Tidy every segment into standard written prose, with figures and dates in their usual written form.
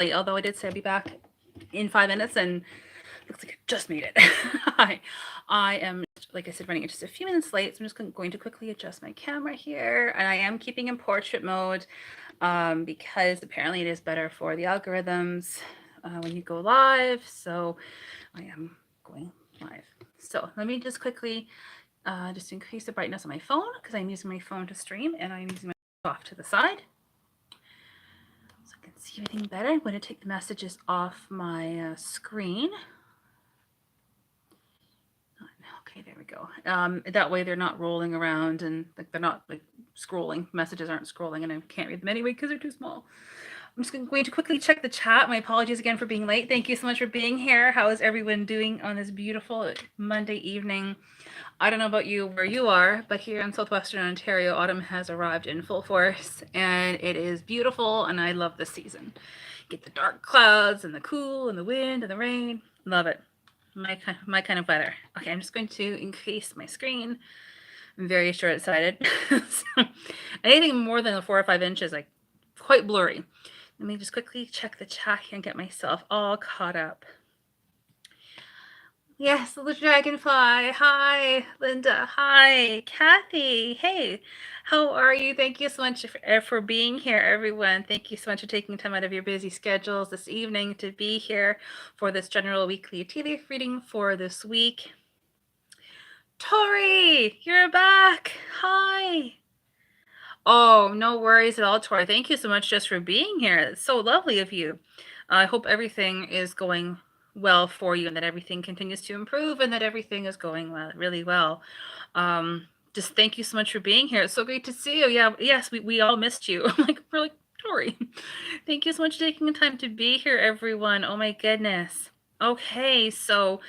late, although I did say I'd be back in 5 minutes, and looks like I just made it. I am, like I said, running it just a few minutes late, so I'm just going to quickly adjust my camera here, and I am keeping in portrait mode because apparently it is better for the algorithms when you go live. So I am going live. So let me just quickly just increase the brightness on my phone because I'm using my phone to stream, and I'm using my off to the side so I can see everything better. I'm going to take the messages off my screen. Okay, there we go. That way they're not rolling around and like they're not like scrolling. Messages aren't scrolling, and I can't read them anyway because they're too small. I'm just going to quickly check the chat. My apologies again for being late. Thank you so much for being here. How is everyone doing on this beautiful Monday evening? I don't know about you where you are, but here in southwestern Ontario, autumn has arrived in full force, and it is beautiful, and I love this season. Get the dark clouds and the cool and the wind and the rain. Love it. My kind of weather. Okay, I'm just going to increase my screen. I'm very short-sighted. So anything more than 4 or 5 inches, like quite blurry. Let me just quickly check the chat here and get myself all caught up. Yes, little dragonfly. Hi, Linda. Hi, Kathy. Hey, how are you? Thank you so much for being here, everyone. Thank you so much for taking time out of your busy schedules this evening to be here for this general weekly tea leaf reading for this week. Tori, you're back. Hi. Oh, no worries at all, Tori. Thank you so much just for being here. It's so lovely of you. I hope everything is going well for you and that everything continues to improve and that everything is going well, really well. Just thank you so much for being here. It's so great to see you. Yeah, yes, we all missed you. We're like, Tori, thank you so much for taking the time to be here, everyone. Oh my goodness. Okay, so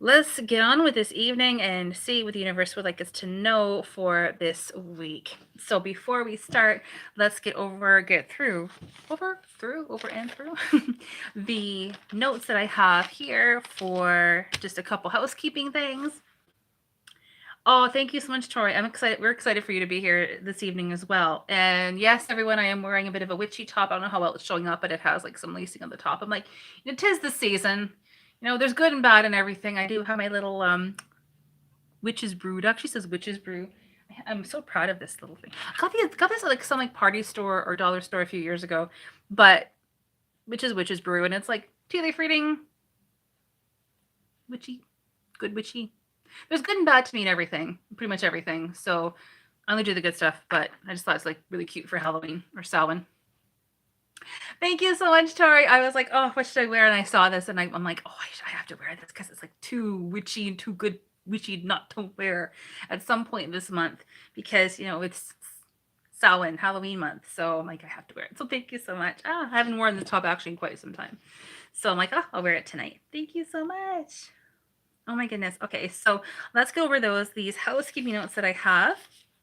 let's get on with this evening and see what the universe would like us to know for this week. So before we start, let's get through the notes that I have here for just a couple housekeeping things. Oh, thank you so much, Tori. I'm excited. We're excited for you to be here this evening as well. And yes, everyone, I am wearing a bit of a witchy top. I don't know how well it's showing up, but it has like some lacing on the top. I'm like, it is the season. There's good and bad and everything. I do have my little witch's brew. It actually says witch's brew. I'm so proud of this little thing. I got this at like some like party store or dollar store a few years ago, but witch's brew, and it's like tea leaf reading, witchy, good witchy. There's good and bad to me and everything, pretty much everything. So I only do the good stuff, but I just thought it's like really cute for Halloween or Samhain. Thank you so much, Tori. I was like, oh, what should I wear? And I saw this, and I'm like, oh, I have to wear this because it's like too witchy and too good witchy not to wear at some point this month because it's Samhain, Halloween month. So I'm like, I have to wear it. So thank you so much. I haven't worn the top actually in quite some time. So I'm like, I'll wear it tonight. Thank you so much. Oh my goodness. Okay, so let's go over these housekeeping notes that I have.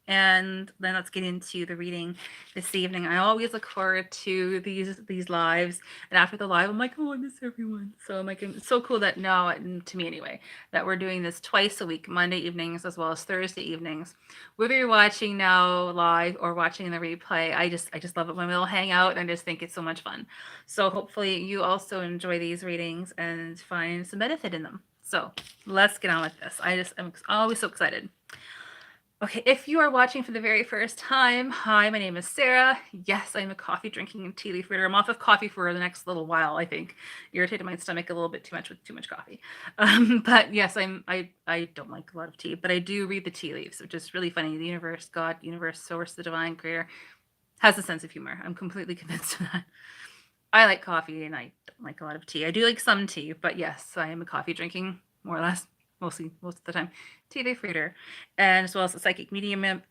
And then let's get into the reading this evening. I always look forward to these lives, and after the live, I'm like, oh, I miss everyone. So I'm like, it's so cool that now, to me anyway, that we're doing this twice a week, Monday evenings as well as Thursday evenings. Whether you're watching now live or watching the replay, I just love it when we'll hang out, and I just think it's so much fun. So hopefully you also enjoy these readings and find some benefit in them. So let's get on with this. I'm always so excited. Okay, if you are watching for the very first time, hi, my name is Sarah. Yes, I'm a coffee drinking and tea leaf reader. I'm off of coffee for the next little while, I think. Irritated my stomach a little bit too much with too much coffee. But yes, I don't like a lot of tea, but I do read the tea leaves, which is really funny. The universe, God, universe, source, the divine creator, has a sense of humor. I'm completely convinced of that. I like coffee and I don't like a lot of tea. I do like some tea, but yes, I am a coffee drinking, more or less, most of the time, tea leaf reader, and as well as a psychic medium, and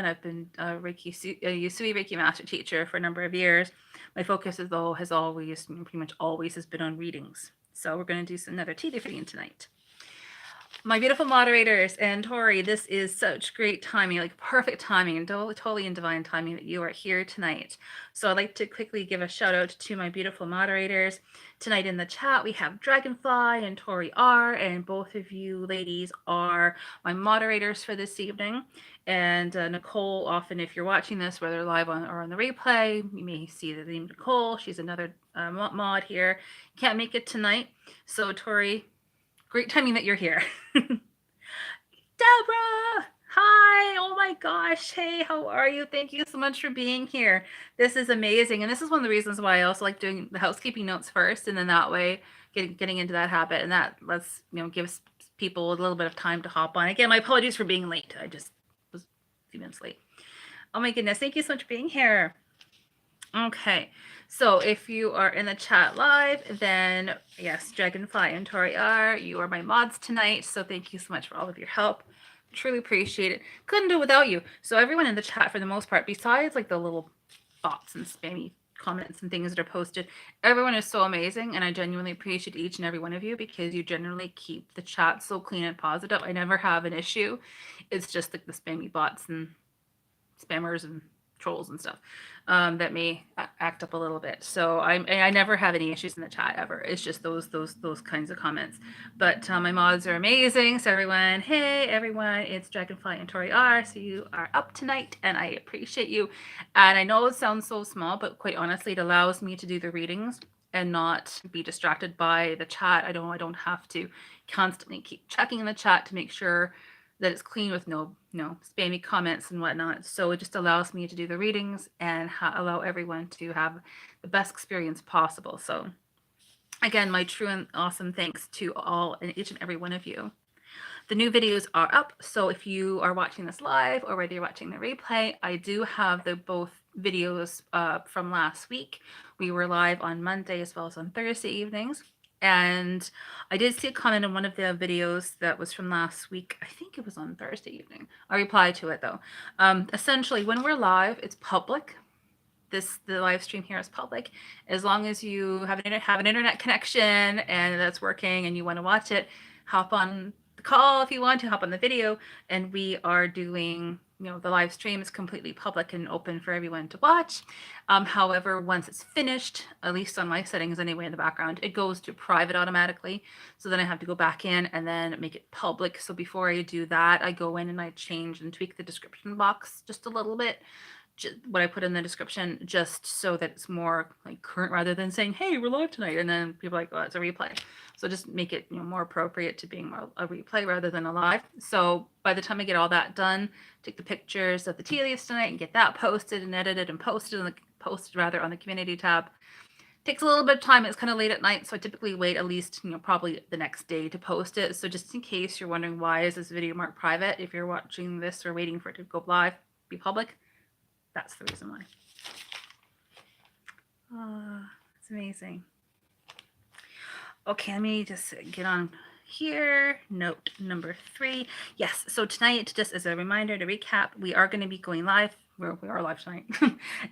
I've been a Usui Reiki master teacher for a number of years. My focus has always, pretty much always, has been on readings. So we're going to do another tea leaf reading tonight. My beautiful moderators and Tori, this is such great timing, like perfect timing and totally in divine timing that you are here tonight. So I'd like to quickly give a shout out to my beautiful moderators. Tonight in the chat, we have Dragonfly and Tori R, and both of you ladies are my moderators for this evening. And Nicole, often if you're watching this, whether live or on the replay, you may see the name Nicole. She's another mod here. Can't make it tonight. So Tori, great timing that you're here. Deborah! Hi! Oh my gosh. Hey, how are you? Thank you so much for being here. This is amazing. And this is one of the reasons why I also like doing the housekeeping notes first. And then that way, getting into that habit. And that lets, gives people a little bit of time to hop on. Again, my apologies for being late. I just was a few minutes late. Oh my goodness. Thank you so much for being here. Okay. So if you are in the chat live, then yes, Dragonfly and Tori R, you are my mods tonight. So thank you so much for all of your help. Truly appreciate it. Couldn't do it without you. So everyone in the chat, for the most part, besides like the little bots and spammy comments and things that are posted, everyone is so amazing. And I genuinely appreciate each and every one of you because you generally keep the chat so clean and positive. I never have an issue. It's just like the spammy bots and spammers and trolls and stuff that may act up a little bit. So I never have any issues in the chat ever. It's just those kinds of comments. But my mods are amazing. So everyone, hey everyone, it's Dragonfly and Tori R. So you are up tonight, and I appreciate you. And I know it sounds so small, but quite honestly, it allows me to do the readings and not be distracted by the chat. I don't have to constantly keep checking the chat to make sure that it's clean with no spammy comments and whatnot. So it just allows me to do the readings and allow everyone to have the best experience possible. So again, my true and awesome thanks to all and each and every one of you. The new videos are up. So if you are watching this live or whether you're watching the replay, I do have the both videos from last week. We were live on Monday as well as on Thursday evenings. And I did see a comment in one of the videos that was from last week. I think it was on Thursday evening. I replied to it though. Essentially, when we're live, it's public. The live stream here is public. As long as you have an internet connection and that's working and you want to watch it, hop on the call if you want to, hop on the video, and we are doing, the live stream is completely public and open for everyone to watch. However, once it's finished, at least on my settings anyway in the background, it goes to private automatically. So then I have to go back in and then make it public. So before I do that, I go in and I change and tweak the description box just a little bit. What I put in the description, just so that it's more like current rather than saying, hey, we're live tonight. And then people are like, oh, it's a replay. So just make it more appropriate to being a replay rather than a live. So by the time I get all that done, take the pictures of the tea leaves tonight and get that posted and edited and posted on the community tab. Takes a little bit of time. It's kind of late at night, so I typically wait at least, probably the next day to post it. So just in case you're wondering why is this video marked private, if you're watching this or waiting for it to go live, be public, that's the reason why. It's amazing. Okay, let me just get on here. Note number 3. Yes, so tonight, just as a reminder to recap, we are going to be going live. We are live tonight.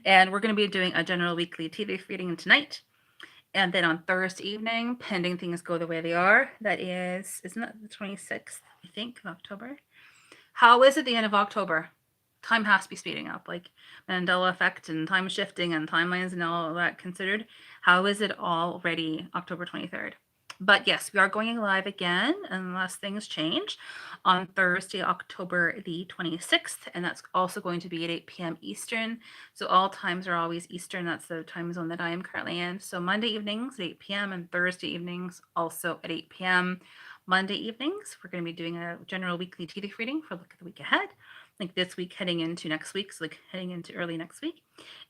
And we're going to be doing a general weekly tea leaf reading tonight. And then on Thursday evening, pending things go the way they are, that is, isn't that the 26th, I think, of October? How is it the end of October? Time has to be speeding up, like Mandela effect and time shifting and timelines and all that considered. How is it already October 23rd? But yes, we are going live again unless things change on Thursday, October the 26th. And that's also going to be at 8 p.m. Eastern. So all times are always Eastern. That's the time zone that I am currently in. So Monday evenings at 8 p.m. and Thursday evenings also at 8 p.m. Monday evenings, we're going to be doing a general weekly tea leaf reading for look at the week ahead. Like this week heading into next week, so like heading into early next week.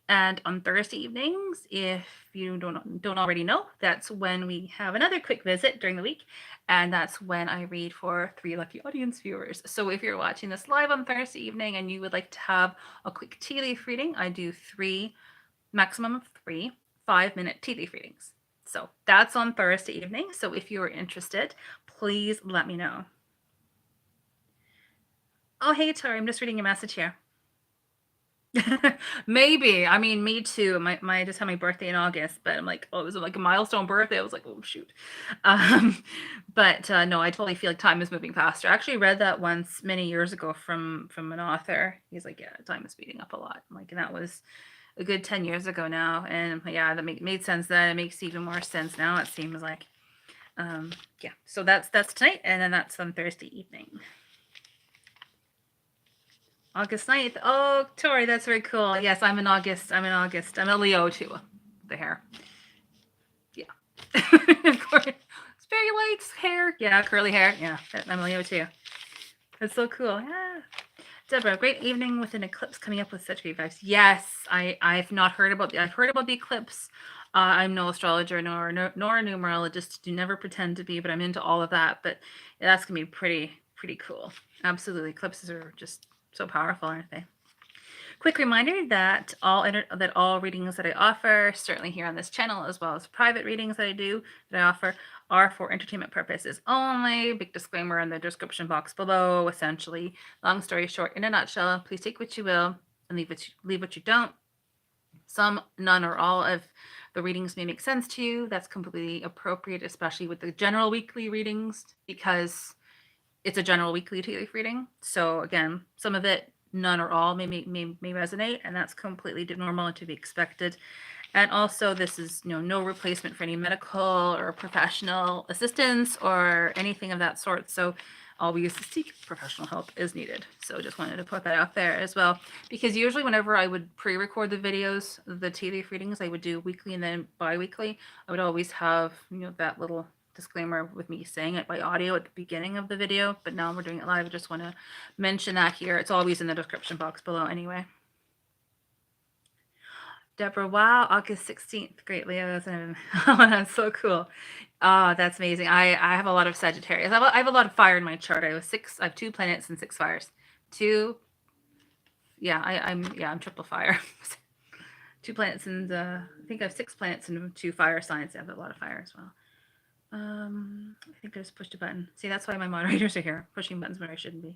And on Thursday evenings, if you don't already know, that's when we have another quick visit during the week, and that's when I read for 3 lucky audience viewers. So if you're watching this live on Thursday evening and you would like to have a quick tea leaf reading, I do 3, maximum of 3 5-minute tea leaf readings. So that's on Thursday evening. So if you're interested, please let me know. Oh, hey, Tori, I'm just reading your message here. Maybe. I mean, me too. My just had my birthday in August, but I'm like, oh, it was like a milestone birthday. I was like, oh shoot. Um, but no, I totally feel like time is moving faster. I actually read that once many years ago from an author. He's like, yeah, time is speeding up a lot. Like, and that was a good 10 years ago now. And yeah, that made sense then. It makes even more sense now. It seems like. Yeah. So that's tonight, and then that's on Thursday evening. August 9th. Oh, Tori, that's very cool. Yes, I'm in August. I'm a Leo too. The hair. Yeah. Of course. It's very light hair. Yeah, curly hair. Yeah, I'm a Leo too. That's so cool. Yeah. Deborah, great evening with an eclipse coming up with such great vibes. Yes, I've not heard about I've heard about the eclipse. I'm no astrologer nor a numerologist. Do never pretend to be, but I'm into all of that. But that's gonna be pretty cool. Absolutely, eclipses are just so powerful, aren't they? Quick reminder that all readings that I offer, certainly here on this channel, as well as private readings that I offer, are for entertainment purposes only. Big disclaimer in the description box below. Essentially, long story short, in a nutshell, please take what you will and leave what you don't. Some, none, or all of the readings may make sense to you. That's completely appropriate, especially with the general weekly readings, because it's a general weekly tea leaf reading. So again, some of it, none or all, may resonate, and that's completely normal and to be expected. And also, this is no replacement for any medical or professional assistance or anything of that sort. So always seek professional help is needed. So just wanted to put that out there as well, because usually whenever I would pre-record the videos, the tea leaf readings, I would do weekly and then bi-weekly. I would always have that little disclaimer with me saying it by audio at the beginning of the video, but now we're doing it live. I just want to mention that here. It's always in the description box below anyway. Deborah, wow, August 16th. Great, Leo. Oh, that's so cool. Oh, that's amazing. I have a lot of Sagittarius. I have a lot of fire in my chart. I have 2 planets and 6 fires. I'm triple fire. 2 planets and I think I have 6 planets and 2 fire signs. I have a lot of fire as well. I think I just pushed a button. See, that's why my moderators are here, pushing buttons where I shouldn't be.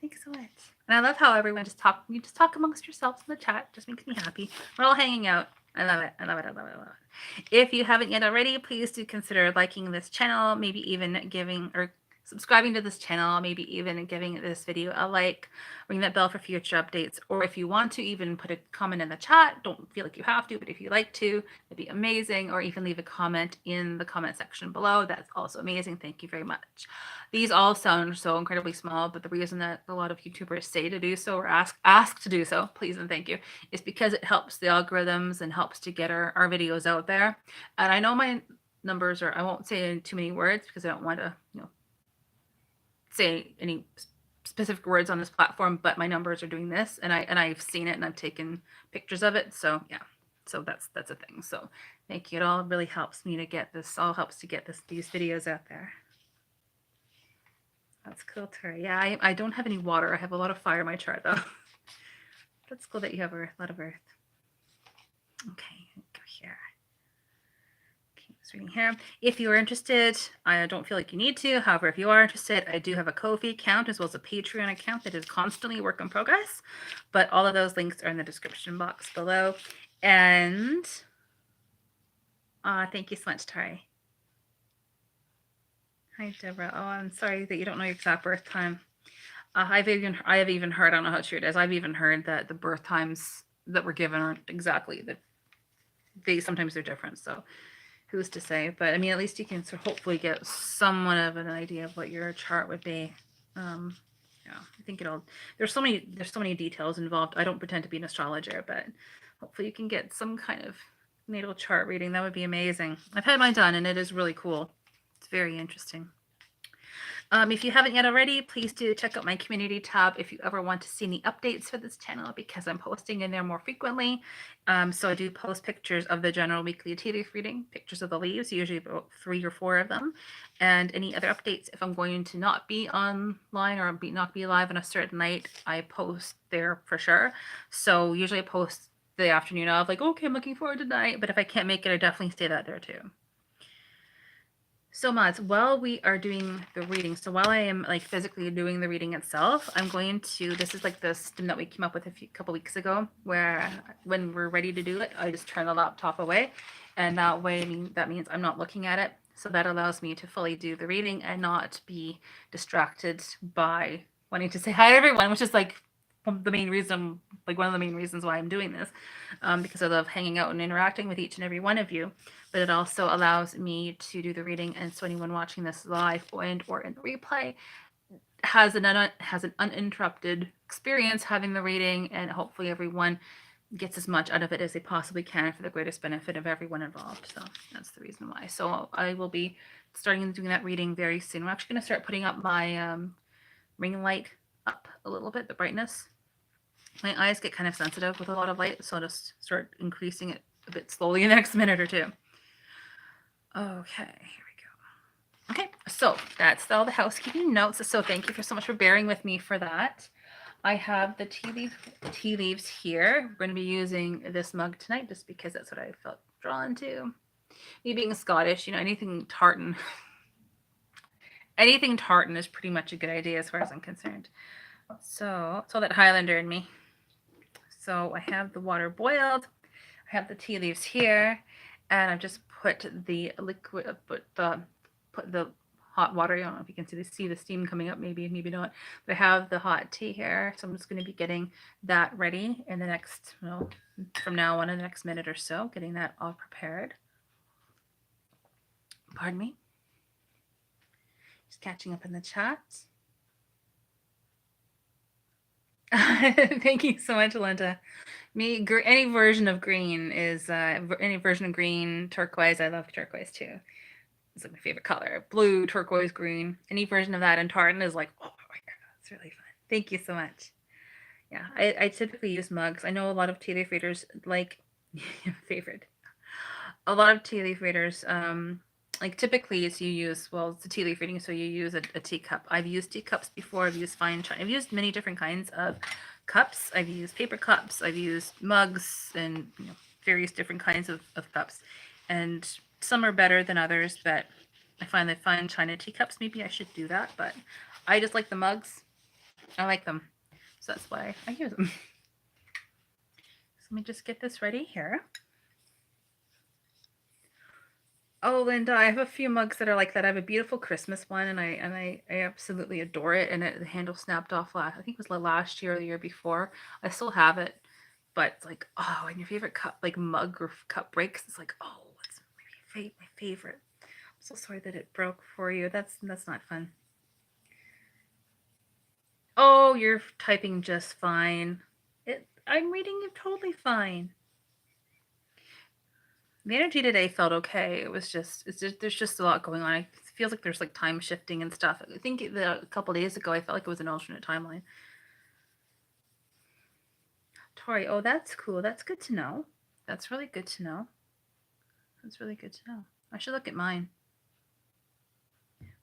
Thanks so much. And I love how everyone you just talk amongst yourselves in the chat. Just makes me happy. We're all hanging out. I love it. I love it. I love it. I love it. If you haven't yet already, please do consider liking this channel, maybe even giving or subscribing to this channel, maybe even giving this video a like, ring that bell for future updates, or if you want to even put a comment in the chat, don't feel like you have to, but if you like to, it'd be amazing, or even leave a comment in the comment section below. That's also amazing. Thank you very much. These all sound so incredibly small, but the reason that a lot of YouTubers say to do so or ask to do so, please and thank you, is because it helps the algorithms and helps to get our videos out there. And I know my numbers I won't say too many words because I don't want to, say any specific words on this platform, but my numbers are doing this, and I've seen it and I've taken pictures of it. So yeah, so that's a thing. So thank you. It all really helps me to get this. All helps to get these videos out there. That's cool, Terry. Yeah, I don't have any water. I have a lot of fire in my chart though. That's cool that you have a lot of earth. Okay, go here. Reading here. If you are interested, I don't feel like you need to. However, if you are interested, I do have a Ko-fi account as well as a Patreon account that is constantly work in progress. But all of those links are in the description box below. And thank you so much, Tari. Hi, Deborah. Oh, I'm sorry that you don't know your exact birth time. I have even heard, I don't know how true it is, I've even heard that the birth times that were given aren't exactly sometimes they're different. So who's to say? But I mean, at least you can hopefully get somewhat of an idea of what your chart would be. Yeah, I think there's so many details involved. I don't pretend to be an astrologer, but hopefully you can get some kind of natal chart reading. That would be amazing. I've had mine done and it is really cool. It's very interesting. If you haven't yet already, please do check out my community tab if you ever want to see any updates for this channel, because I'm posting in there more frequently. So I do post pictures of the general weekly tea leaf reading, pictures of the leaves, usually about 3 or 4 of them, and any other updates. If I'm going to not be online or not be live on a certain night, I post there for sure. So usually I post the afternoon of, like, okay, I'm looking forward to tonight, but if I can't make it, I definitely stay that there too. So Mods, while we are doing the reading, so while I am like physically doing the reading itself, I'm going to, this is like the system that we came up with a couple weeks ago, where when we're ready to do it, I just turn the laptop away, and that way that means I'm not looking at it. So that allows me to fully do the reading and not be distracted by wanting to say hi to everyone, which is like the main reason, like one of the main reasons why I'm doing this, because I love hanging out and interacting with each and every one of you. But it also allows me to do the reading, and so anyone watching this live and or in the replay has an uninterrupted experience having the reading, and hopefully everyone gets as much out of it as they possibly can for the greatest benefit of everyone involved. So that's the reason why. So I will be starting doing that reading very soon. I'm actually going to start putting up my ring light up a little bit, the brightness. My eyes get kind of sensitive with a lot of light, so I'll just start increasing it a bit slowly in the next minute or two. Okay, here we go. Okay, so that's all the housekeeping notes. So thank you so much for bearing with me for that. I have the tea leaves here. We're going to be using this mug tonight just because that's what I felt drawn to. Me being Scottish, you know, anything tartan is pretty much a good idea as far as I'm concerned. So it's all that Highlander in me. So I have the water boiled. I have the tea leaves here, and I've just put the liquid, put the hot water. I don't know if you can see the steam coming up. Maybe not. But I have the hot tea here, so I'm just going to be getting that ready in the next, from now on in the next minute or so, getting that all prepared. Pardon me. Just catching up in the chat. Thank you so much, Linda. Any version of green is any version of green, turquoise. I love turquoise too. It's like my favorite color. Blue, turquoise, green. Any version of that in tartan is like, oh my god, that's really fun. Thank you so much. Yeah, I typically use mugs. I know a lot of tea leaf readers like favorite. A lot of tea leaf readers, like typically it's you use, well, it's a tea leaf reading, so you use a teacup. I've used teacups before. I've used fine china. I've used many different kinds of cups. I've used paper cups. I've used mugs and various different kinds of cups. And some are better than others, but I find that fine china teacups, maybe I should do that. But I just like the mugs. I like them. So that's why I use them. So let me just get this ready here. Oh, Linda, I have a few mugs that are like that. I have a beautiful Christmas one, and I absolutely adore it. And the handle snapped off I think it was last year or the year before. I still have it, but it's like, oh, and your favorite cup, like mug or cup breaks. It's like, oh, it's my favorite. I'm so sorry that it broke for you. That's not fun. Oh, you're typing just fine. I'm reading you totally fine. The energy today felt okay. There's just a lot going on. It feels like there's like time shifting and stuff. I think a couple days ago I felt like it was an alternate timeline. Tori, oh, that's cool. That's good to know. That's really good to know. That's really good to know. I should look at mine.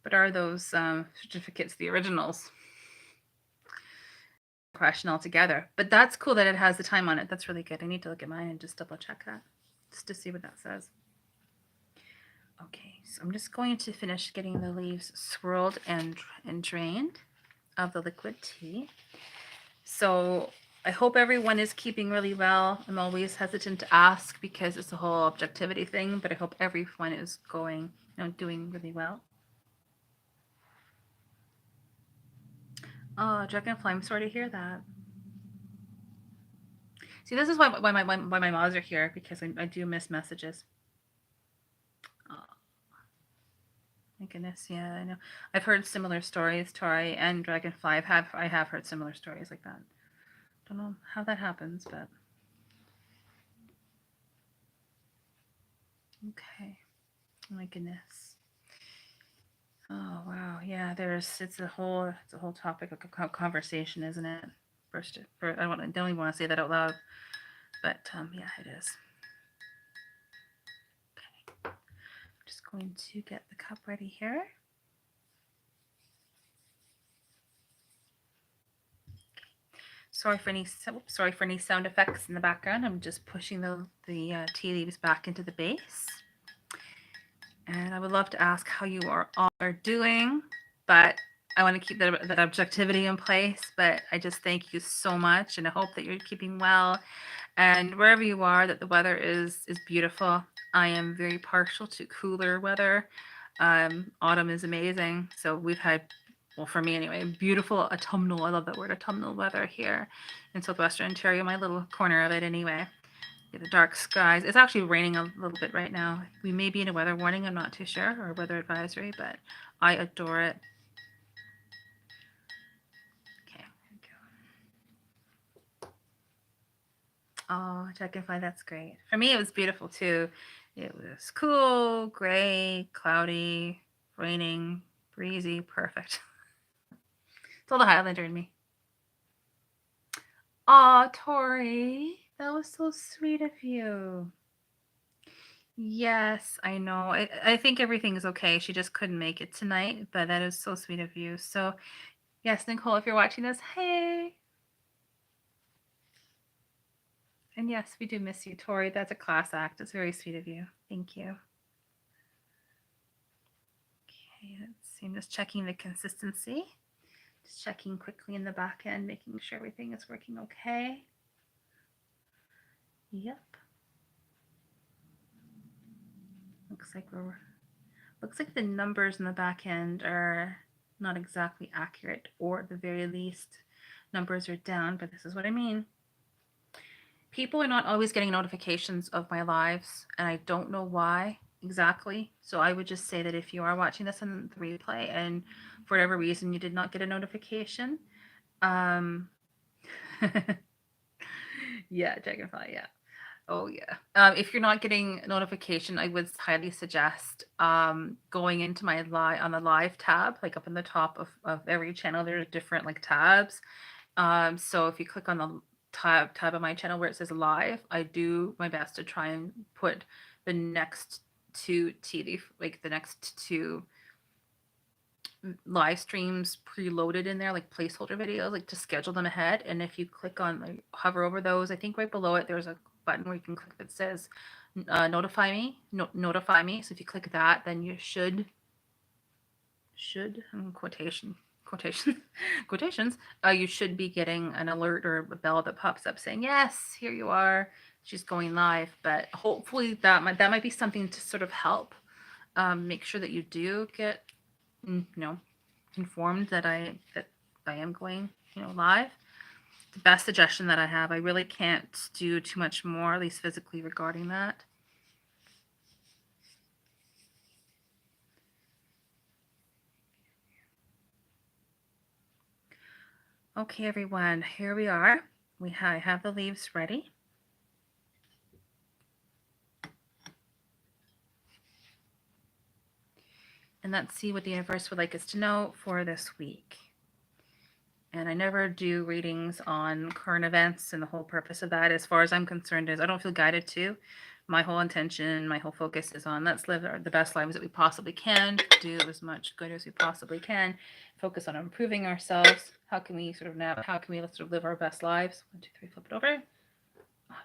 But are those certificates the originals? Question altogether. But that's cool that it has the time on it. That's really good. I need to look at mine and just double check that, just to see what that says. Okay, so I'm just going to finish getting the leaves swirled and drained of the liquid tea. So I hope everyone is keeping really well. I'm always hesitant to ask because it's a whole objectivity thing, but I hope everyone is doing really well. Oh, Dragonfly, I'm sorry to hear that. See, this is why my mods are here, because I do miss messages. Oh, my goodness, yeah, I know. I've heard similar stories, Tori and Dragonfly. I have heard similar stories like that. Don't know how that happens, but okay. Oh my goodness. Oh wow, yeah. It's a whole topic of conversation, isn't it? I don't even want to say that out loud, but yeah, it is. Okay, I'm just going to get the cup ready here. Sorry for any sound effects in the background. I'm just pushing the tea leaves back into the base. And I would love to ask how you all are doing, but I want to keep that objectivity in place. But I just thank you so much, and I hope that you're keeping well. And wherever you are, that the weather is beautiful. I am very partial to cooler weather. Autumn is amazing. So we've had, well, for me anyway, beautiful autumnal. I love that word, autumnal weather here in southwestern Ontario, my little corner of it anyway. The dark skies. It's actually raining a little bit right now. We may be in a weather warning, I'm not too sure, or weather advisory, but I adore it. Okay, here we go. Oh, Dragonfly, that's great. For me, it was beautiful too. It was cool, gray, cloudy, raining, breezy, perfect. It's all the Highlander in me. Aw, Tori, that was so sweet of you. Yes, I know. I think everything is okay. She just couldn't make it tonight, but that is so sweet of you. So, yes, Nicole, if you're watching this, hey. And yes, we do miss you, Tori. That's a class act. It's very sweet of you. Thank you. Okay, let's see. I'm just checking the consistency. Just checking quickly in the back end, making sure everything is working okay. Yep. Looks like the numbers in the back end are not exactly accurate, or at the very least, numbers are down, but this is what I mean. People are not always getting notifications of my lives, and I don't know why exactly. So I would just say that if you are watching this on the replay and for whatever reason you did not get a notification, yeah, Dragonfly, yeah. Oh yeah. If you're not getting a notification, I would highly suggest going into my live on the live tab, like up in the top of every channel. There's different like tabs. So if you click on the tab of my channel where it says live, I do my best to try and put the next two TV, like the next two live streams preloaded in there, like placeholder videos, like to schedule them ahead. And if you click on, like, hover over those, I think right below it there's a button where you can click that says notify me. Notify me. So if you click that, then you should quotations quotations, you should be getting an alert or a bell that pops up saying, yes, here you are, she's going live. But hopefully that might be something to sort of help make sure that you do get informed that I am going live. The best suggestion that I have. I really can't do too much more, at least physically, regarding that. Okay, everyone, here we are. I have the leaves ready. And let's see what the universe would like us to know for this week. And I never do readings on current events, and the whole purpose of that, as far as I'm concerned, is I don't feel guided to. My whole intention, my whole focus is on let's live the best lives that we possibly can, do as much good as we possibly can, focus on improving ourselves. How can we sort of live our best lives? 1, 2, 3, flip it over.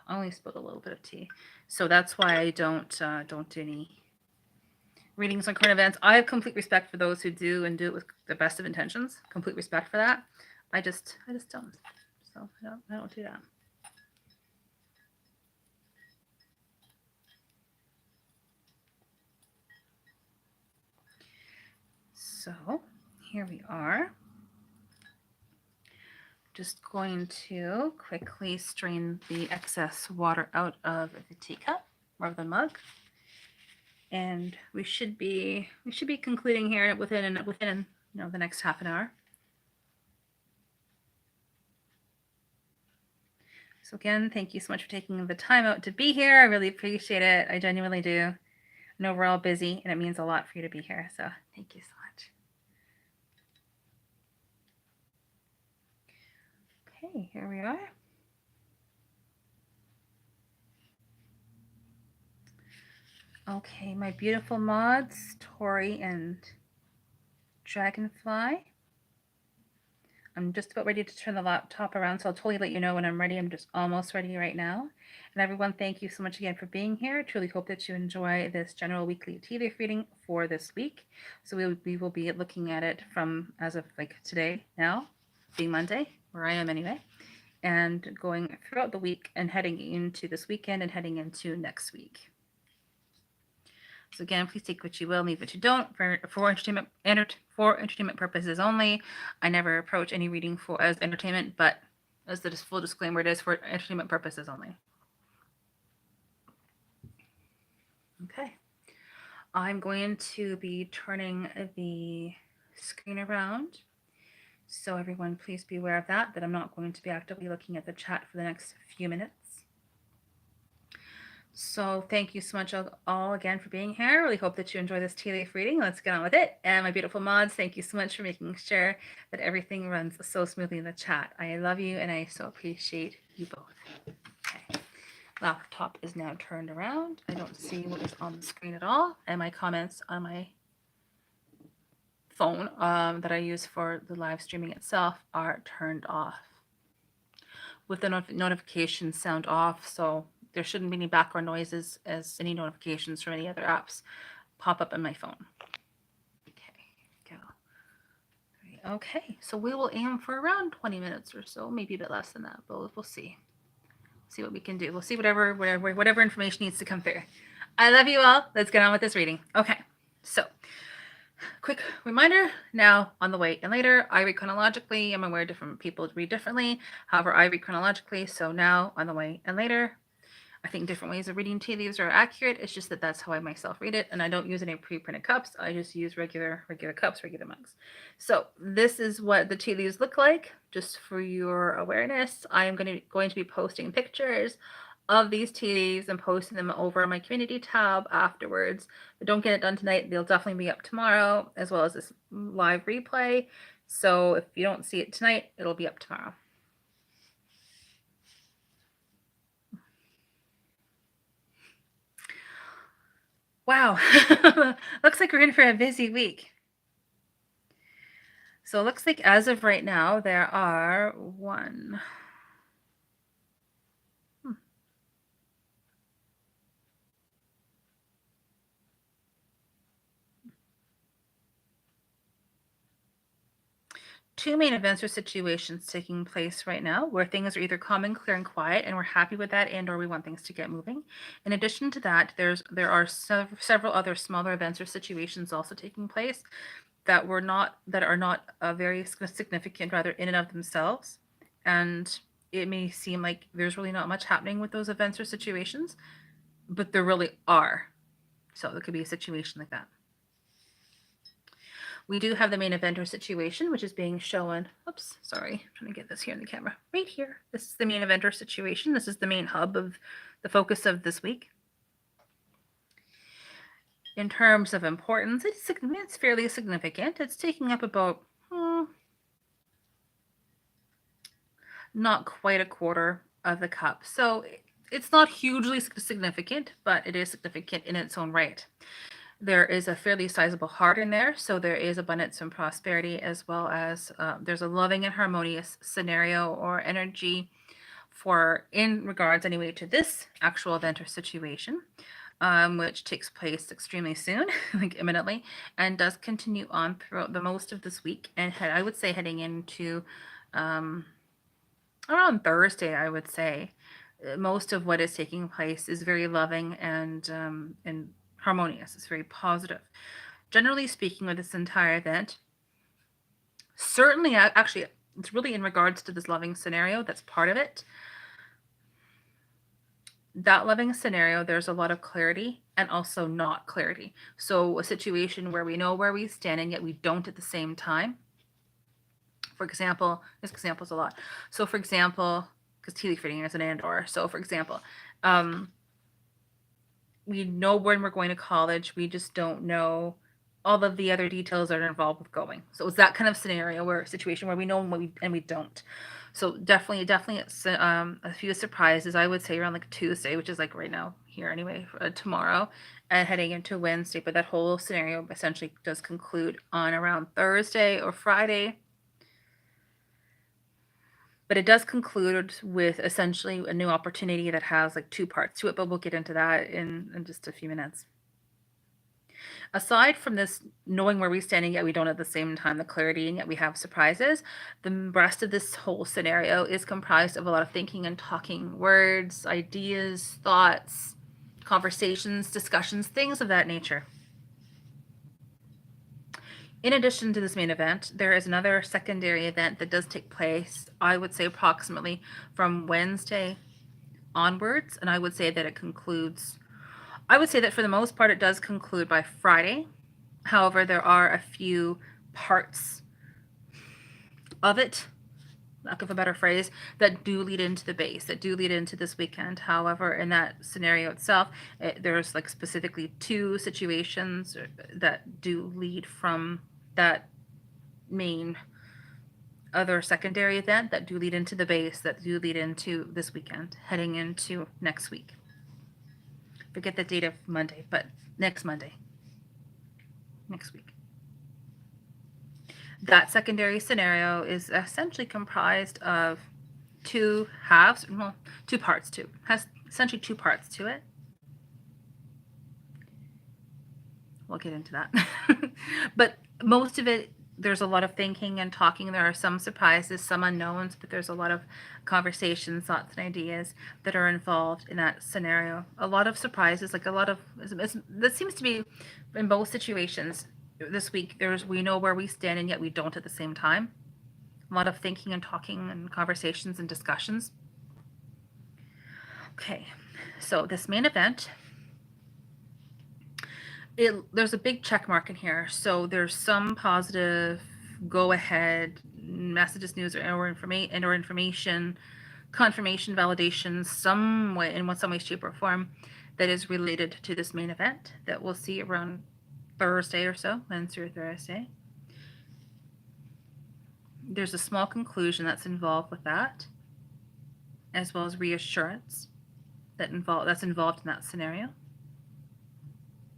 I only spilled a little bit of tea. So that's why I don't do any readings on current events. I have complete respect for those who do and do it with the best of intentions. Complete respect for that. I just don't. So I don't do that. So here we are. Just going to quickly strain the excess water out of the teacup or the mug. And we should be concluding here within the next half an hour. So again, thank you so much for taking the time out to be here. I really appreciate it. I genuinely do. I know we're all busy, and it means a lot for you to be here. So thank you so much. Okay, here we are. Okay, my beautiful mods, Tori and Dragonfly. I'm just about ready to turn the laptop around, so I'll totally let you know when I'm ready. I'm just almost ready right now. And everyone, thank you so much again for being here. Truly hope that you enjoy this general weekly tea leaf reading for this week. So we will be looking at it from as of like today now, being Monday, where I am anyway, and going throughout the week and heading into this weekend and heading into next week. So again, please take what you will, leave what you don't. For entertainment purposes only. I never approach any reading as entertainment, but as the full disclaimer, it is for entertainment purposes only. Okay. I'm going to be turning the screen around. So everyone, please be aware of that I'm not going to be actively looking at the chat for the next few minutes. So thank you so much all again for being here. Really hope that you enjoy this tea leaf reading. Let's get on with it. And my beautiful mods, thank you so much for making sure that everything runs so smoothly in the chat. I love you and I so appreciate you both. Okay. Laptop is now turned around. I don't see what is on the screen at all. And my comments on my phone that I use for the live streaming itself are turned off. With the notification sound off, so there shouldn't be any background noises as any notifications from any other apps pop up on my phone. Okay, go. Okay, so we will aim for around 20 minutes or so, maybe a bit less than that, but we'll see. See what we can do. We'll see whatever information needs to come through. I love you all. Let's get on with this reading. Okay, so quick reminder, now on the way and later, I read chronologically. I'm aware different people read differently. However, I read chronologically. So now on the way and later, I think different ways of reading tea leaves are accurate. It's just that that's how I myself read it. And I don't use any pre-printed cups. I just use regular cups, regular mugs. So this is what the tea leaves look like, just for your awareness. I am going to be posting pictures of these tea leaves and posting them over my community tab afterwards. But don't get it done tonight. They'll definitely be up tomorrow, as well as this live replay. So if you don't see it tonight, it'll be up tomorrow. Wow. Looks like we're in for a busy week. So it looks like as of right now, there are two main events or situations taking place right now where things are either calm, clear, and quiet, and we're happy with that, and or we want things to get moving. In addition to that, there are several other smaller events or situations also taking place that are not very significant, rather, in and of themselves. And it may seem like there's really not much happening with those events or situations, but there really are. So it could be a situation like that. We do have the main event or situation, which is being shown. Oops, sorry. I'm trying to get this here in the camera. Right here. This is the main event or situation. This is the main hub of the focus of this week. In terms of importance, it's fairly significant. It's taking up about not quite a quarter of the cup. So it's not hugely significant, but it is significant in its own right. There is a fairly sizable heart in there, so there is abundance and prosperity, as well as there's a loving and harmonious scenario or energy in regards anyway to this actual event or situation, which takes place extremely soon, like imminently, and does continue on throughout the most of this week, and I would say heading into around Thursday, I would say. Most of what is taking place is very loving and harmonious. It's very positive. Generally speaking, with this entire event, certainly, actually, it's really in regards to this loving scenario that's part of it. That loving scenario, there's a lot of clarity and also not clarity. So a situation where we know where we stand and yet we don't at the same time. For example, this example is a lot. So for example, because tea leaf reading is an and/or. So for example, we know when we're going to college, we just don't know all of the other details that are involved with going. So it's that kind of situation where we know and we don't. So definitely it's a few surprises. I would say around like Tuesday, which is like right now here anyway, tomorrow, and heading into Wednesday. But that whole scenario essentially does conclude on around Thursday or Friday. But it does conclude with essentially a new opportunity that has like two parts to it, but we'll get into that in just a few minutes. Aside from this knowing where we stand and yet we don't at the same time, the clarity and yet we have surprises, the rest of this whole scenario is comprised of a lot of thinking and talking, words, ideas, thoughts, conversations, discussions, things of that nature. In addition to this main event, there is another secondary event that does take place, I would say approximately from Wednesday onwards, and I would say that it concludes, I would say that for the most part it does conclude by Friday. However, there are a few parts of it, lack of a better phrase, that do lead into the base, that do lead into this weekend. However, in that scenario itself, there's like specifically two situations that do lead from that main other secondary event that do lead into the base, that do lead into this weekend, heading into next week. Forget the date of Monday, but next Monday. Next week. That secondary scenario is essentially comprised of two halves, well, two parts too. Has essentially two parts to it. We'll get into that. But most of it, there's a lot of thinking and talking. There are some surprises, some unknowns, but there's a lot of conversations, thoughts, and ideas that are involved in that scenario. A lot of surprises, like a lot of, that seems to be in both situations. This week, we know where we stand and yet we don't at the same time. A lot of thinking and talking and conversations and discussions. Okay, so this main event, there's a big check mark in here. So there's some positive go ahead messages, news, or information, confirmation, validation, some way, in some way, shape, or form that is related to this main event that we'll see around Thursday or so, Wednesday or Thursday. There's a small conclusion that's involved with that, as well as reassurance that's involved in that scenario.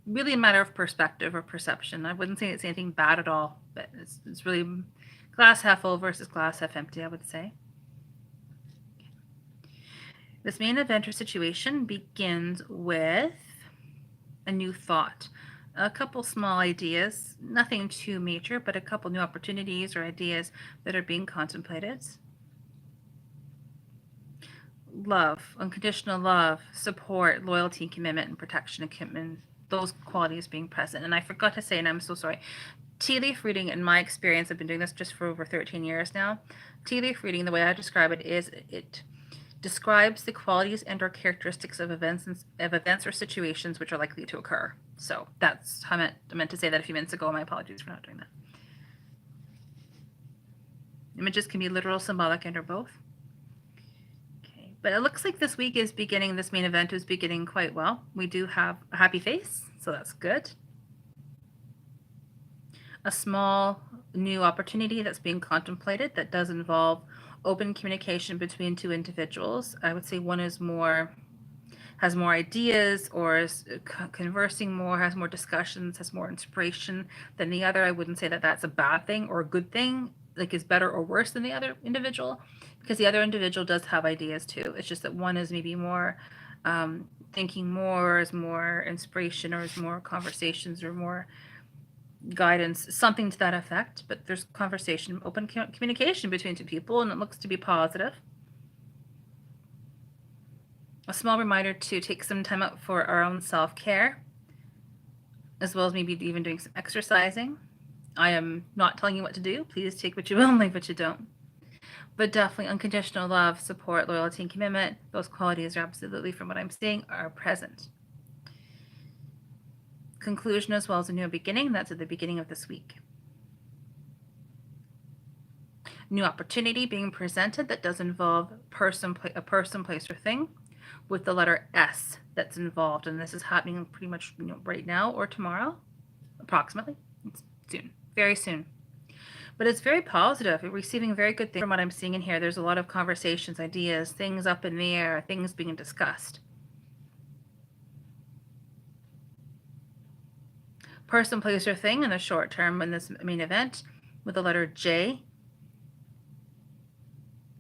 Really a matter of perspective or perception. I wouldn't say it's anything bad at all, but it's really glass half full versus glass half empty, I would say. This main event or situation begins with a new thought, a couple small ideas, nothing too major, but a couple new opportunities or ideas that are being contemplated. Love, unconditional love, support, loyalty, commitment, and protection, and commitment, those qualities being present. And I forgot to say, and I'm so sorry, tea leaf reading, in my experience, I've been doing this just for over 13 years now. Tea leaf reading, the way I describe it is it describes the qualities and or characteristics of events or situations which are likely to occur. So that's how I meant to say that a few minutes ago. My apologies for not doing that. Images can be literal, symbolic, and or both. Okay, but it looks like this week is beginning, this main event is beginning quite well. We do have a happy face, so that's good. A small new opportunity that's being contemplated that does involve open communication between two individuals. I would say one has more ideas or is conversing more, has more discussions, has more inspiration than the other. I wouldn't say that that's a bad thing or a good thing, like is better or worse than the other individual, because the other individual does have ideas too. It's just that one is maybe more thinking more, is more inspiration, or is more conversations or more guidance, something to that effect. But there's conversation, open communication between two people, and it looks to be positive. A small reminder to take some time out for our own self-care, as well as maybe even doing some exercising. I am not telling you what to do. Please take what you will and leave what you don't. But definitely unconditional love, support, loyalty, and commitment, those qualities are absolutely, from what I'm seeing, are present. Conclusion as well as a new beginning, that's at the beginning of this week. New opportunity being presented that does involve a person, place, or thing, with the letter S that's involved. And this is happening pretty much right now or tomorrow, approximately. It's soon, very soon. But it's very positive. We're receiving very good things from what I'm seeing in here. There's a lot of conversations, ideas, things up in the air, things being discussed. Person, place, or thing in the short term in this main event with the letter J.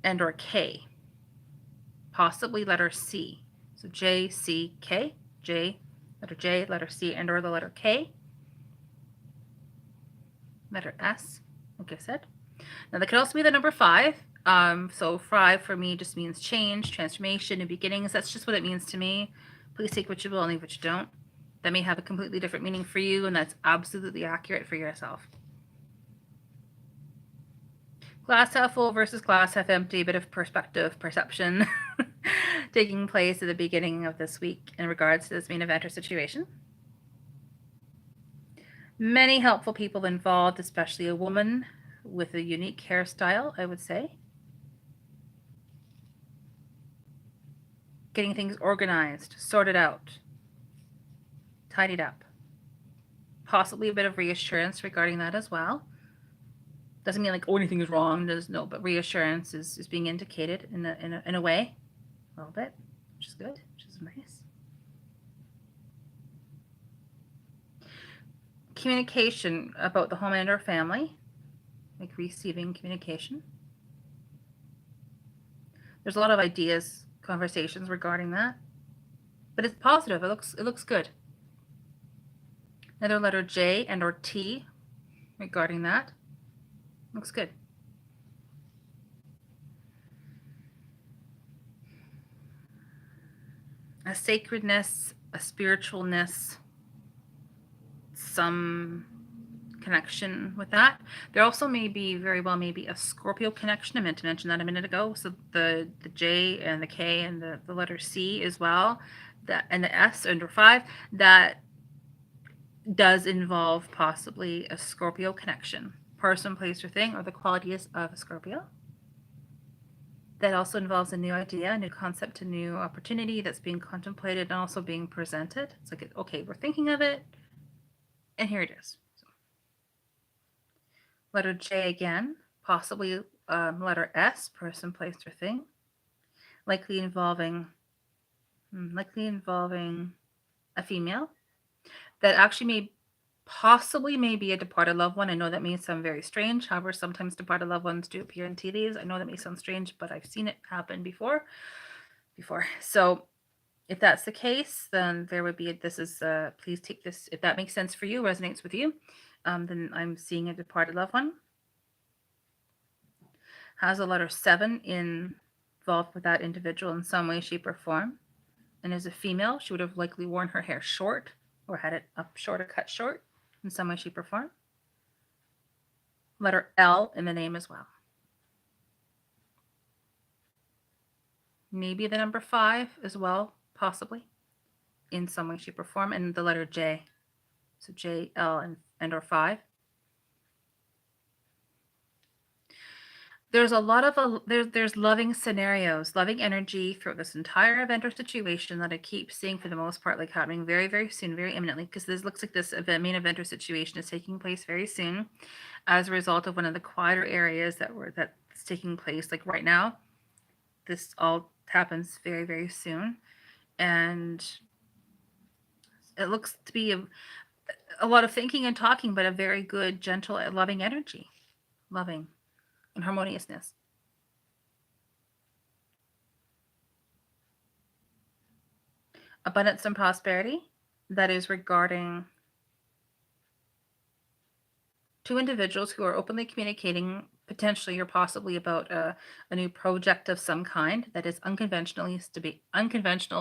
and or K, possibly letter C. So J, C, K, J, letter C, and or the letter K, letter S, like I said. Now that could also be the number 5. So 5 for me just means change, transformation, new beginnings. That's just what it means to me. Please take what you will and leave what you don't. That may have a completely different meaning for you, and that's absolutely accurate for yourself. Glass half full versus glass half empty, bit of perspective, perception taking place at the beginning of this week in regards to this main event or situation. Many helpful people involved, especially a woman with a unique hairstyle, I would say. Getting things organized, sorted out, tidied up. Possibly a bit of reassurance regarding that as well. Doesn't mean like, oh, anything is wrong. No, but reassurance is being indicated in a way, a little bit, which is good, which is nice. Communication about the home and or family, like receiving communication. There's a lot of ideas, conversations regarding that, but it's positive. It looks good. Another letter J and or T regarding that. Looks good. A sacredness, a spiritualness, some connection with that. There also may be very well maybe a Scorpio connection. I meant to mention that a minute ago. So the J and the K and the letter C as well, that and the S under 5, that does involve possibly a Scorpio connection. Person, place, or thing, or the qualities of a Scorpio. That also involves a new idea, a new concept, a new opportunity that's being contemplated and also being presented. It's like, okay, we're thinking of it, and here it is. So, letter J again, possibly letter S, person, place, or thing. Likely involving a female that actually may be a departed loved one. I know that may sound very strange. However, sometimes departed loved ones do appear in tea leaves. I know that may sound strange, but I've seen it happen before. So if that's the case, then there would be please take this, if that makes sense for you, resonates with you, then I'm seeing a departed loved one. Has a letter 7 involved with that individual in some way, shape, or form. And as a female, she would have likely worn her hair short or had it up short or cut short in some way, shape, or form. Letter L in the name as well. Maybe the number 5 as well, possibly, in some way, shape, or form. And the letter J. So J, L, and or 5. There's a lot of there's loving scenarios, loving energy throughout this entire event or situation that I keep seeing for the most part, like happening very, very soon, very imminently, because this looks like this main event or situation is taking place very soon as a result of one of the quieter areas that's taking place. Like right now, this all happens very, very soon, and it looks to be a lot of thinking and talking, but a very good, gentle, loving energy, loving and harmoniousness. Abundance and prosperity, that is regarding 2 individuals who are openly communicating potentially or possibly about a new project of some kind that is unconventional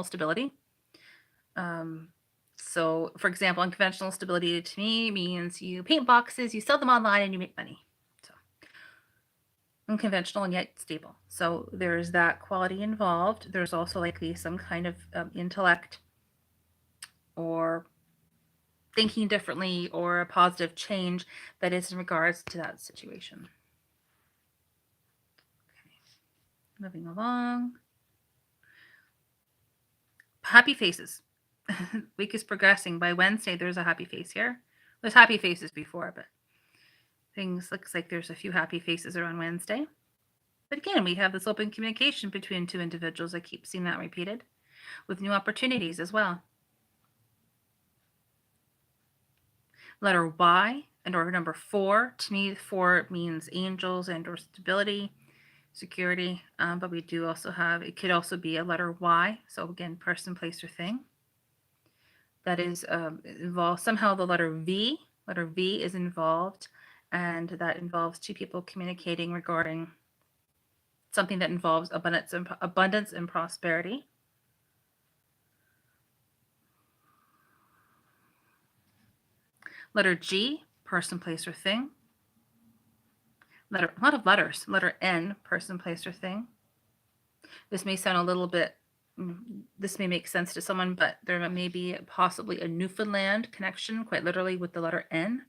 stability. So, for example, unconventional stability to me means you paint boxes, you sell them online, and you make money. So, unconventional and yet stable. So, there's that quality involved. There's also likely some kind of intellect or thinking differently or a positive change that is in regards to that situation. Okay. Moving along. Happy faces. Week is progressing. By Wednesday, there's a happy face here. There's happy faces before, but looks like there's a few happy faces around Wednesday. But again, we have this open communication between 2 individuals. I keep seeing that repeated with new opportunities as well. Letter Y and or number 4. To me, 4 means angels and or stability. security, but we do also have, it could also be a letter Y. So again, person, place, or thing. That is involved, somehow the letter V is involved, and that involves two people communicating regarding something that involves abundance and prosperity. Letter G, person, place, or thing. A lot of letters. Letter N, person, place, or thing. This may sound a little bit, this may make sense to someone, but there may be possibly a Newfoundland connection, quite literally, with the letter N,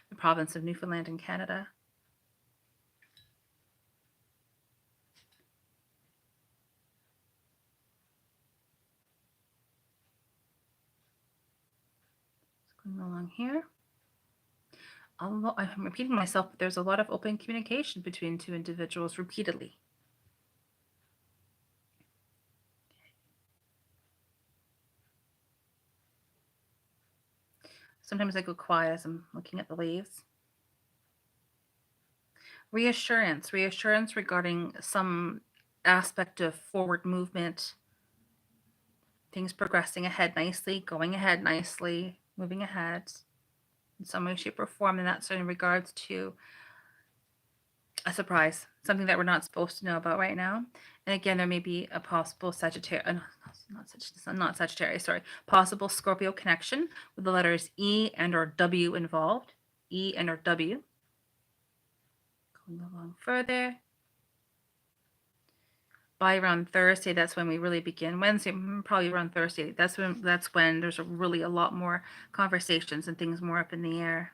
the province of Newfoundland in Canada. Going along here. I'm repeating myself, but there's a lot of open communication between two individuals repeatedly. Sometimes I go quiet as I'm looking at the leaves. Reassurance regarding some aspect of forward movement, things progressing ahead nicely, going ahead nicely, moving ahead in some way, shape, or form, and that's in regards to a surprise, something that we're not supposed to know about right now. And again, there may be a possible possible Scorpio connection with the letters E and or W involved. E and or W. Going along further. By around Thursday, that's when we really begin. Wednesday, probably around Thursday. That's when there's really a lot more conversations and things more up in the air.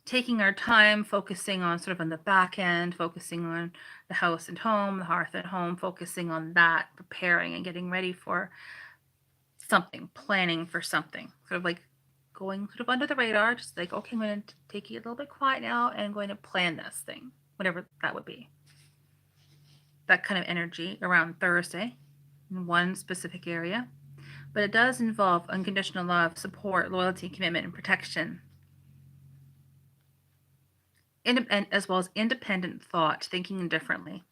Taking our time, focusing on sort of on the back end, focusing on the house and home, the hearth at home, focusing on that, preparing and getting ready for something, planning for something, sort of like going sort of under the radar, just like, okay, I'm going to take it a little bit quiet now and I'm going to plan this thing, whatever that would be. That kind of energy around Thursday in one specific area. But it does involve unconditional love, support, loyalty, commitment, and protection. And as well as independent thought, thinking differently.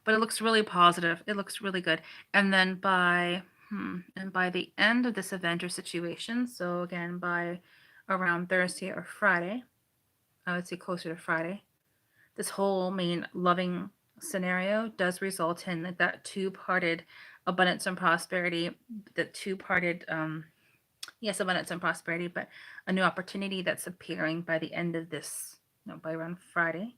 But it looks really positive. It looks really good. And then by the end of this event or situation, so again, by around Thursday or Friday, I would say closer to Friday, this whole main loving scenario does result in that two-parted abundance and prosperity, the two-parted, yes, abundance and prosperity, but a new opportunity that's appearing by the end of this, by around Friday.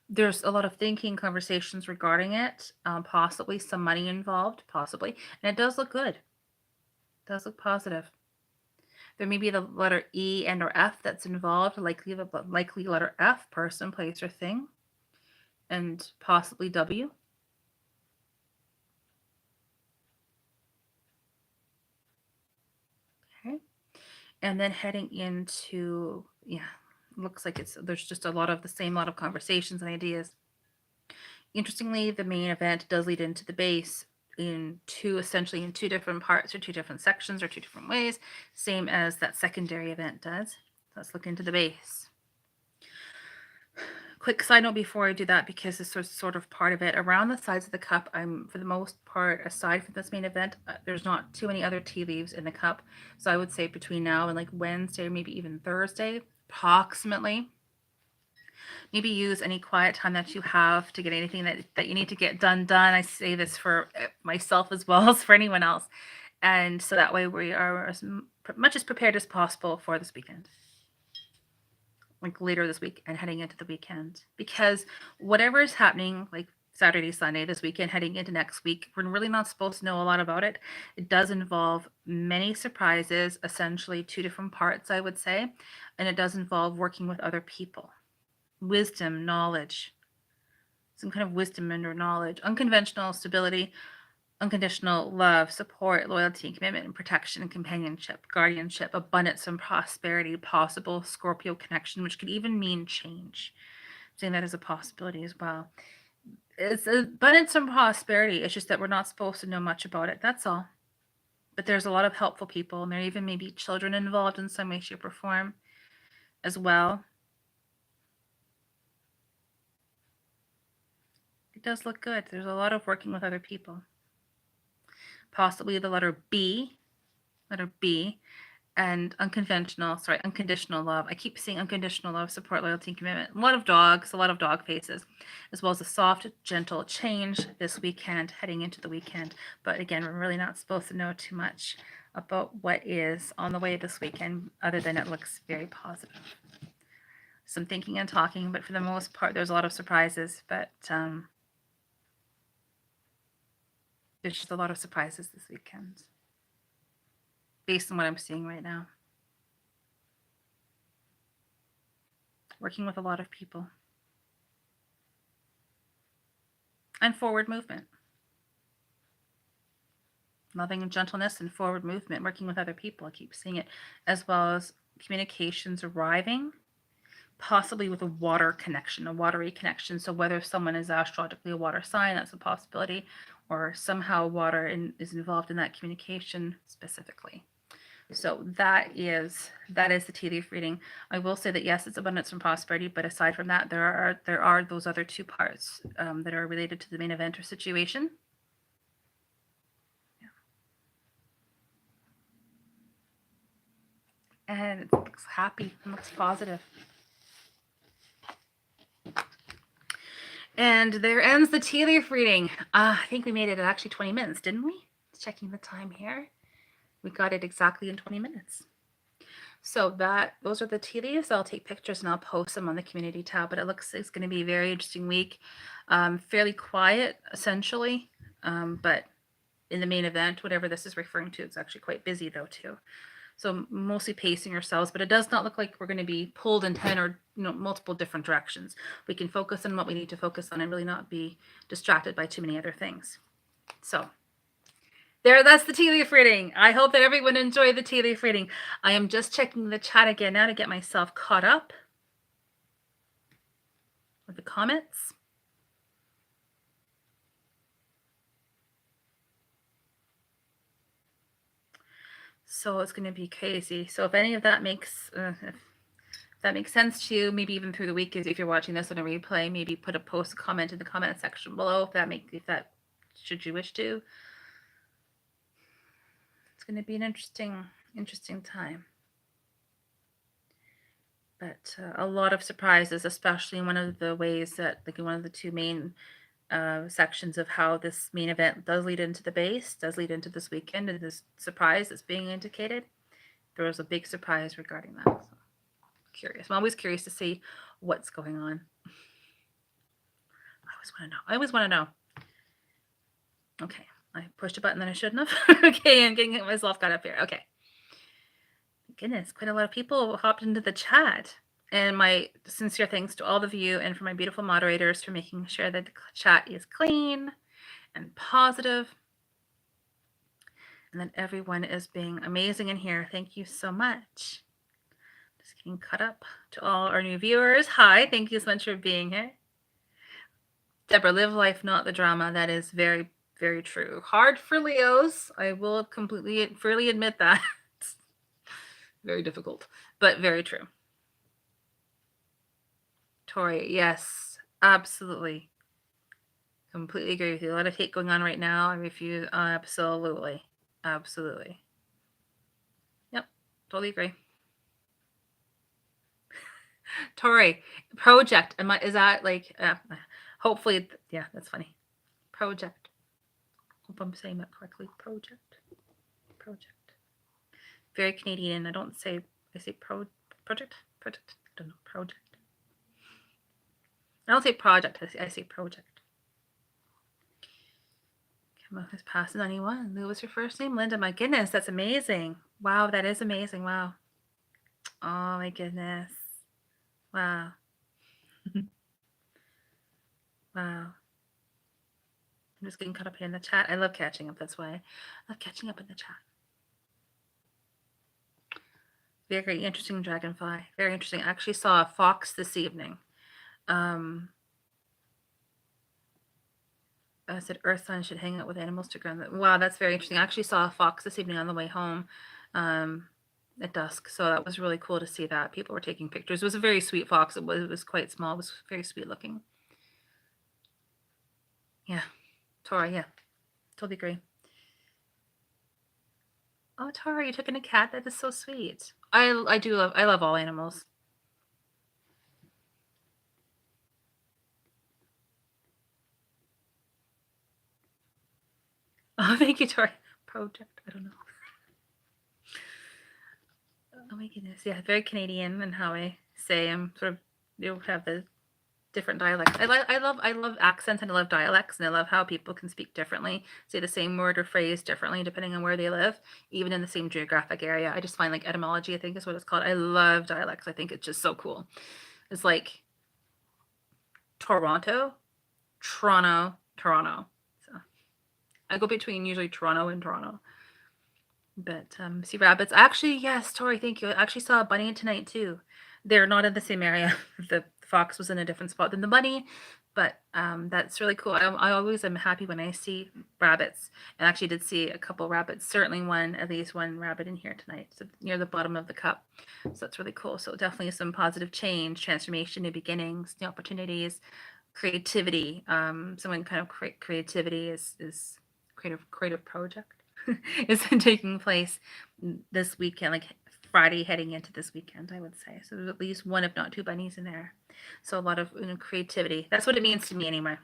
There's a lot of thinking, conversations regarding it, possibly some money involved, possibly, and it does look good. It does look positive. There may be the letter E and or F that's involved, likely letter F, person, place, or thing, and possibly W. Okay. And then heading into, looks like there's just a lot of the same lot of conversations and ideas. Interestingly, the main event does lead into the base essentially in two different parts or two different sections or two different ways, same as that secondary event does. Let's look into the base. Quick side note before I do that, because this was sort of part of it. Around the sides of the cup, I'm, for the most part, aside from this main event, there's not too many other tea leaves in the cup. So I would say between now and like Wednesday, or maybe even Thursday, approximately, maybe use any quiet time that you have to get anything that you need to get done. I say this for myself as well as for anyone else. And so that way we are as much as prepared as possible for this weekend. Like later this week and heading into the weekend. Because whatever is happening, like Saturday, Sunday, this weekend, heading into next week, we're really not supposed to know a lot about it. It does involve many surprises, essentially two different parts, I would say. And it does involve working with other people. Wisdom, knowledge, some kind of wisdom and or knowledge, unconventional stability, unconditional love, support, loyalty, commitment, and protection, and companionship, guardianship, abundance and prosperity, possible Scorpio connection, which could even mean change. I'm saying that as a possibility as well. It's abundance and prosperity. It's just that we're not supposed to know much about it. That's all. But there's a lot of helpful people, and there even may be children involved in some way, shape, or form. as well. It does look good. There's a lot of working with other people. Possibly the letter B, and unconditional love. I keep seeing unconditional love, support, loyalty, and commitment. A lot of dog faces, as well as a soft, gentle change this weekend, heading into the weekend. But again, we're really not supposed to know too much about what is on the way this weekend, other than it looks very positive. Some thinking and talking, but for the most part, there's a lot of surprises. But there's just a lot of surprises this weekend, based on what I'm seeing right now. Working with a lot of people. And forward movement. Loving and gentleness and forward movement, working with other people. I keep seeing it, as well as communications arriving, possibly with a water connection, a watery connection. So whether someone is astrologically a water sign, that's a possibility, or somehow water is involved in that communication specifically. So that is the tea leaf reading. I will say that yes, it's abundance and prosperity, but aside from that, there are those other two parts that are related to the main event or situation. Yeah. And it looks happy and looks positive. And there ends the tea leaf reading. I think we made it at actually 20 minutes, didn't we? Checking the time here. We got it exactly in 20 minutes. So those are the tea leaves. I'll take pictures and I'll post them on the community tab, but it looks it's going to be a very interesting week. Fairly quiet, essentially, but in the main event, whatever this is referring to, it's actually quite busy though too. So mostly pacing ourselves, but it does not look like we're going to be pulled in 10 or multiple different directions. We can focus on what we need to focus on and really not be distracted by too many other things. So that's the tea leaf reading. I hope that everyone enjoyed the tea leaf reading. I am just checking the chat again now to get myself caught up with the comments. So it's going to be crazy. So if any of that makes if that makes sense to you, maybe even through the week, if you're watching this on a replay, maybe put a post, comment in the comment section below if that should you wish to. It's going to be an interesting time. But a lot of surprises, especially in one of the ways that, like in one of the two main sections of how this main event does lead into the base, does lead into this weekend, and this surprise that's being indicated. There was a big surprise regarding that. So, curious. I'm always curious to see what's going on. I always want to know. Okay, I pushed a button that I shouldn't have. Okay, I'm getting myself got up here. Okay. Goodness, quite a lot of people hopped into the chat. And my sincere thanks to all of you and for my beautiful moderators for making sure that the chat is clean and positive and that everyone is being amazing in here. Thank you so much. Just getting caught up to all our new viewers. Hi, thank you so much for being here. Deborah, live life, not the drama. That is very, very true. Hard for Leos. I will freely admit that. Very difficult, but very true. Tori, yes, absolutely. Completely agree with you. A lot of hate going on right now. I refuse. Absolutely. Absolutely. Yep, totally agree. Tori, project. Is that like, hopefully, yeah, that's funny. Project. Hope I'm saying that correctly. Project. Very Canadian. I say project. I don't know. Project. I don't say project. I say project. Emma has passed 91. Lou was your first name? Linda, my goodness, that's amazing. Wow, that is amazing. Wow. Oh my goodness. Wow. Wow. I'm just getting caught up here in the chat. I love catching up. That's why I love catching up in the chat. Very interesting dragonfly. Very interesting. I actually saw a fox this evening. I said Earth sign should hang out with animals to ground them. Wow, that's very interesting. I actually saw a fox this evening on the way home. at dusk. So that was really cool to see that. People were taking pictures. It was a very sweet fox. It was quite small. It was very sweet looking. Yeah. Tori, yeah. Totally agree. Oh, Tori, you took in a cat? That is so sweet. I love all animals. Oh, thank you, Tori. Project. I don't know. Oh my goodness. Yeah, very Canadian in how I say I'm sort of you have the different dialects. I love accents and I love dialects and I love how people can speak differently, say the same word or phrase differently depending on where they live, even in the same geographic area. I just find like etymology, I think is what it's called. I love dialects. I think it's just so cool. It's like Toronto, Toronto, Toronto. So I go between usually Toronto and Toronto. But see rabbits. Actually, yes, Tori, thank you. I actually saw a bunny tonight too. They're not in the same area. The fox was in a different spot than the bunny, but that's really cool. I always am happy when I see rabbits. And actually did see a couple rabbits, certainly at least one rabbit in here tonight, so near the bottom of the cup. So that's really cool. So definitely some positive change, transformation, new beginnings, new opportunities, creativity. Someone kind of creativity is creative project is taking place this weekend, like Friday heading into this weekend, I would say. So there's at least one, if not two bunnies in there. So a lot of creativity. That's what it means to me anyway.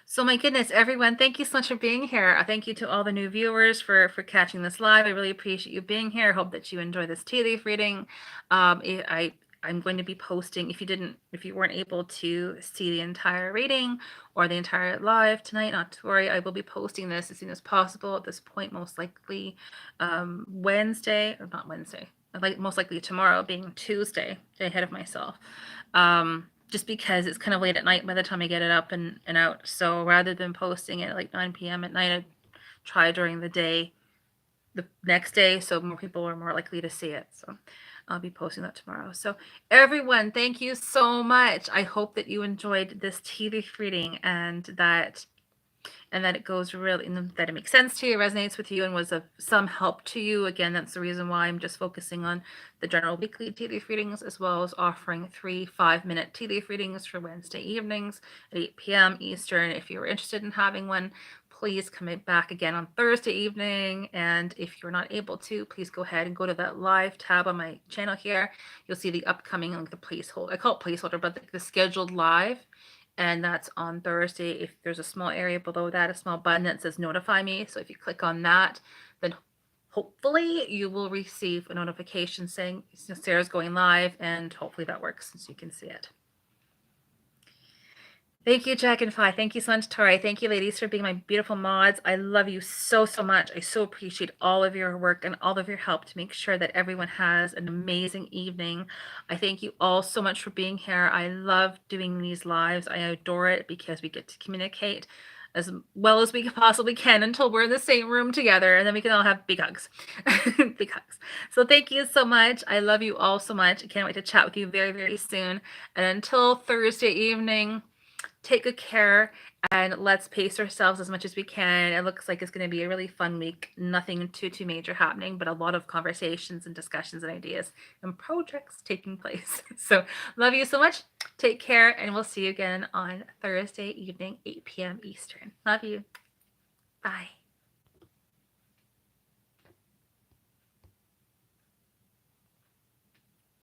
So my goodness, everyone, thank you so much for being here. Thank you to all the new viewers for catching this live. I really appreciate you being here. I hope that you enjoy this tea leaf reading. I'm going to be posting, if you weren't able to see the entire reading or the entire live tonight, not to worry, I will be posting this as soon as possible. At this point, most likely Wednesday, or not Wednesday, most likely tomorrow being Tuesday, ahead of myself. Just because it's kind of late at night by the time I get it up and out. So rather than posting it at like 9 p.m. at night, I try during the day, the next day, so more people are more likely to see it. So I'll be posting that tomorrow. So everyone, thank you so much. I hope that you enjoyed this tea leaf reading and that it goes really, and that it makes sense to you, resonates with you, and was of some help to you. Again, that's the reason why I'm just focusing on the general weekly tea leaf readings, as well as offering 3 5-minute tea leaf readings for Wednesday evenings at 8 p.m. Eastern. If you're interested in having one, please come back again on Thursday evening. And if you're not able to, please go ahead and go to that live tab on my channel here. You'll see the upcoming, like the placeholder. I call it placeholder, but the scheduled live. And that's on Thursday. If there's a small area below that, a small button that says notify me. So if you click on that, then hopefully you will receive a notification saying Sarah's going live, and hopefully that works so you can see it. Thank you, Jack and Fi. Thank you so much, Tori. Thank you, ladies, for being my beautiful mods. I love you so, so much. I so appreciate all of your work and all of your help to make sure that everyone has an amazing evening. I thank you all so much for being here. I love doing these lives. I adore it because we get to communicate as well as we possibly can until we're in the same room together, and then we can all have big hugs. Big hugs. So thank you so much. I love you all so much. I can't wait to chat with you very, very soon. And until Thursday evening, take good care and let's pace ourselves as much as we can. It looks like it's going to be a really fun week. Nothing too major happening, but a lot of conversations and discussions and ideas and projects taking place. So love you so much. Take care, and we'll see you again on Thursday evening, 8 p.m. Eastern. Love you. Bye.